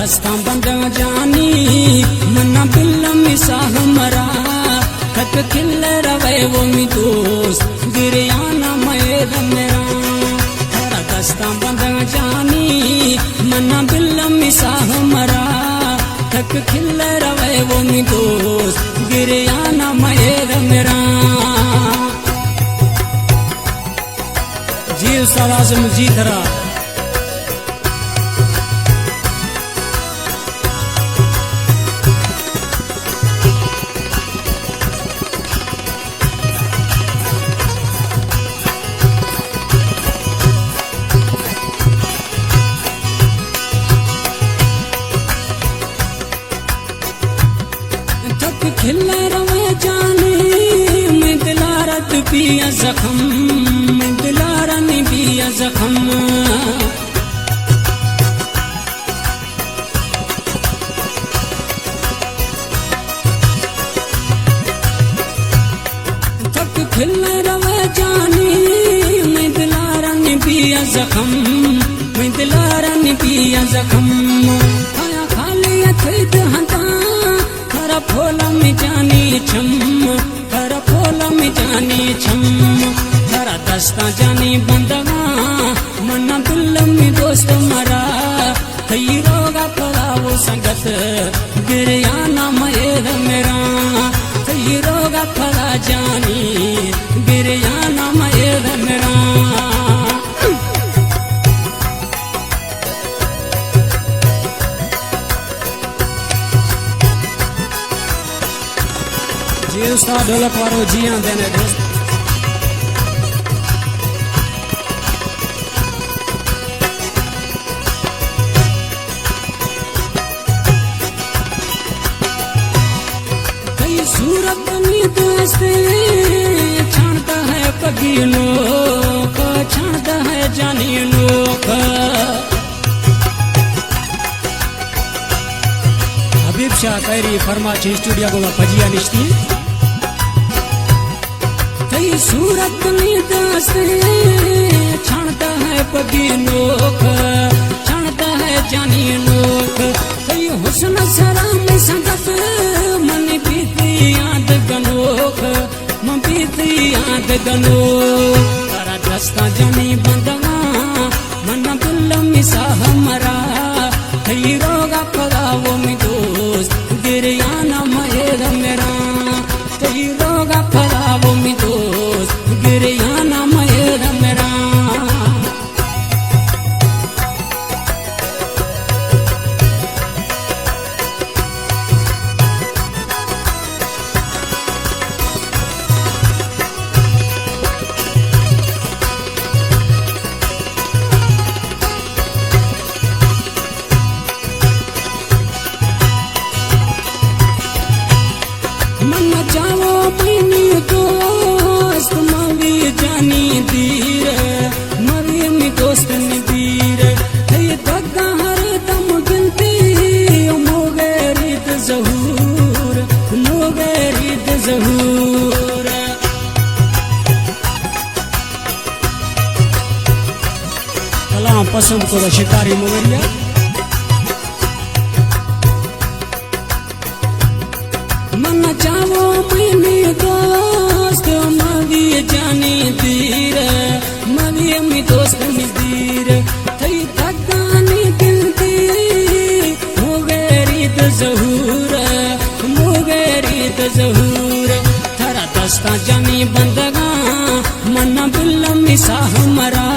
दस्ता बंद जानी मना बिल्ल मिसा हमरा तक खिल रवे वो मी दोस्त गिरियाना मैद मेरा तारा दस्ता बंद जानी मना बिल्ल मिसा हमरा तक खिल रवे वो मी दोस्त गिरियाना मैद मेरा जी उस्ताद आज़म जी धरा खिल रवे जाने मैं दिलारा तू पिया जख्म मैं दिलारा ने पिया जख्म तक खिल रवे जाने मैं दिलारा ने पिया जख्म मैं दिलारा ने पिया जख्म आया खाली अथैत हंता खरा फोला में जानी छम खरा फोला में जानी छम खरा दस्ता जानी बंदगा मना बिल्ल में दोस्त मरा कई रोगा फला वो संगत गिरियाना मैद मेरा कई रोगा फला जानी गिरियाना मैद मेरा जी उस्ताद ढोलक वारो जी आंदे ने दोस्त कई सूरत में दोस्त छानता है पगी लोग छानता है जानी लोग हबीब शाह कैरी फरमाची स्टूडियो को फजिया निश्ती कई सूरत में दोस्त छानता है पगी लोग छानता है जानी लोग कई हुस्न सरा में संगत मन बीती याद गनोक मन बीती याद गनोक तारा दस्ता जानी बंदगा मन बिल्ल मिसा हमरा कई रोगा पगा वो मी दोस्त गिरियाना मैद मेरा कई रोगा पगा वो मी दोस्त गिरियाना मैद मेरा मन जाओ मैनी दोस्त मवी जानी दीर मवी मी दोस्त ने दीर ये दगा हर दम गिनती मोगरीत जहूर मोगरीत जहूर कलाम पसंद को शिकारी मोगरिया मन जाओ मैनी दोस्त मवी जानी दीर मवी मी दोस्त ने दीर थई थकानी गिनती मोगरीत जहूर थरा दस्ता जानी बंदगा मना बिल्ल मिसा हमरा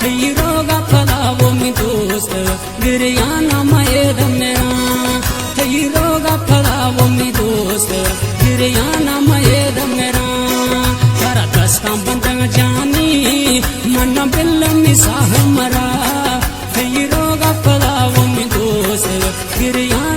थई रोगा फला वो मी दोस्त गिरियाना मैद मेरा थई रोगा फला वो मी दोस्त गिरियाना मैद मेरा तारा दस्ता बंद जानी मना बिल्ल मिसा हमरा थई रोगा फला वो मी दोस्त गिरियाना